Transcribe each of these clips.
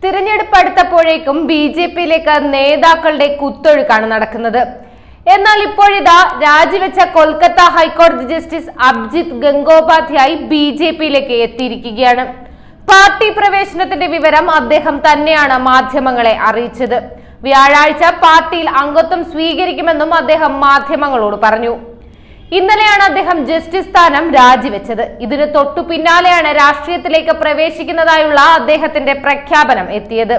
തിരഞ്ഞെടുപ്പ് അടുത്തപ്പോഴേക്കും ബി.ജെ.പിയിലേക്ക് നേതാക്കളുടെ കുത്തൊഴുക്കാണ് നടക്കുന്നത്. എന്നാൽ ഇപ്പോഴിതാ രാജിവെച്ച കൊൽക്കത്ത ഹൈക്കോടതി ജസ്റ്റിസ് അഭിജിത്ത് ഗംഗോപാധ്യായ് ബി.ജെ.പിയിലേക്ക് എത്തിയിരിക്കുകയാണ്. പാർട്ടി പ്രവേശനത്തിന്റെ വിവരം അദ്ദേഹം തന്നെയാണ് മാധ്യമങ്ങളെ അറിയിച്ചത്. വ്യാഴാഴ്ച പാർട്ടിയിൽ അംഗത്വം സ്വീകരിക്കുമെന്നും അദ്ദേഹം മാധ്യമങ്ങളോട് പറഞ്ഞു. ഇന്നലെയാണ് അദ്ദേഹം ജസ്റ്റിസ് സ്ഥാനം രാജിവെച്ചത്. ഇതിന് തൊട്ടു പിന്നാലെയാണ് രാഷ്ട്രീയത്തിലേക്ക് പ്രവേശിക്കുന്നതായുള്ള അദ്ദേഹത്തിന്റെ പ്രഖ്യാപനം എത്തിയത്.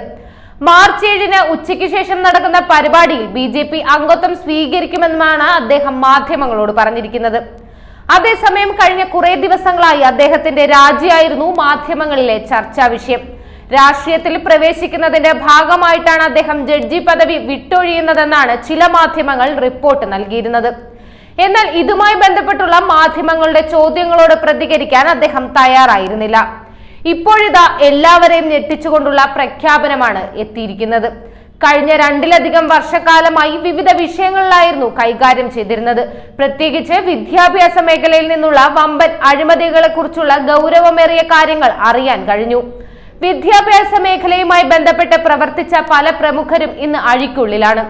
മാർച്ച് 7-ന് ഉച്ചയ്ക്ക് ശേഷം നടക്കുന്ന പരിപാടിയിൽ ബി.ജെ.പി അംഗത്വം സ്വീകരിക്കുമെന്നാണ് അദ്ദേഹം മാധ്യമങ്ങളോട് പറഞ്ഞിരിക്കുന്നത്. അതേസമയം കഴിഞ്ഞ കുറെ ദിവസങ്ങളായി അദ്ദേഹത്തിന്റെ രാജിയായിരുന്നു മാധ്യമങ്ങളിലെ ചർച്ചാ വിഷയം. രാഷ്ട്രീയത്തിൽ പ്രവേശിക്കുന്നതിന്റെ ഭാഗമായിട്ടാണ് അദ്ദേഹം ജഡ്ജി പദവി വിട്ടൊഴിയുന്നതെന്നാണ് ചില മാധ്യമങ്ങൾ റിപ്പോർട്ട് നൽകിയിരുന്നത്. എന്നാൽ ഇതുമായി ബന്ധപ്പെട്ടുള്ള മാധ്യമങ്ങളുടെ ചോദ്യങ്ങളോട് പ്രതികരിക്കാൻ അദ്ദേഹം തയ്യാറായിരുന്നില്ല. ഇപ്പോഴിതാ എല്ലാവരെയും ഞെട്ടിച്ചുകൊണ്ടുള്ള പ്രഖ്യാപനമാണ് എത്തിയിരിക്കുന്നത്. കഴിഞ്ഞ 2-ലധികം വർഷക്കാലമായി വിവിധ വിഷയങ്ങളിലായിരുന്നു കൈകാര്യം ചെയ്തിരുന്നത്. പ്രത്യേകിച്ച് വിദ്യാഭ്യാസ മേഖലയിൽ നിന്നുള്ള വമ്പൻ അഴിമതികളെ കുറിച്ചുള്ള ഗൗരവമേറിയ കാര്യങ്ങൾ അറിയാൻ കഴിഞ്ഞു. വിദ്യാഭ്യാസ മേഖലയുമായി ബന്ധപ്പെട്ട് പ്രവർത്തിച്ച പല പ്രമുഖരും ഇന്ന് അഴിക്കുള്ളിലാണ്.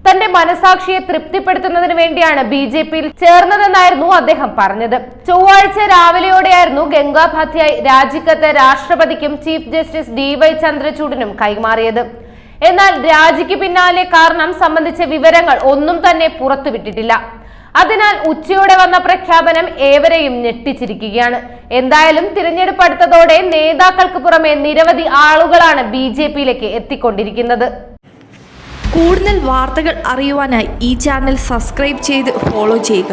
തന്റെ മനസാക്ഷിയെ തൃപ്തിപ്പെടുത്തുന്നതിന് വേണ്ടിയാണ് ബി.ജെ.പിയിൽ ചേർന്നതെന്നായിരുന്നു അദ്ദേഹം പറഞ്ഞത്. ചൊവ്വാഴ്ച രാവിലെയോടെയായിരുന്നു ഗംഗോപാധ്യായ് രാജിക്കത്ത് രാഷ്ട്രപതിക്കും ചീഫ് ജസ്റ്റിസ് D.Y. ചന്ദ്രചൂഡിനും കൈമാറിയത്. എന്നാൽ രാജിക്ക് പിന്നാലെ കാരണം സംബന്ധിച്ച വിവരങ്ങൾ ഒന്നും തന്നെ പുറത്തുവിട്ടിട്ടില്ല. അതിനാൽ ഉച്ചയോടെ വന്ന പ്രഖ്യാപനം ഏവരെയും ഞെട്ടിച്ചിരിക്കുകയാണ്. എന്തായാലും തിരഞ്ഞെടുപ്പ് അടുത്തതോടെ നേതാക്കൾക്ക് പുറമെ നിരവധി ആളുകളാണ് ബി.ജെ.പിയിലേക്ക് എത്തിക്കൊണ്ടിരിക്കുന്നത്. കൂടുതൽ വാർത്തകൾ അറിയുവാനായി ഈ ചാനൽ സബ്സ്ക്രൈബ് ചെയ്ത് ഫോളോ ചെയ്യുക.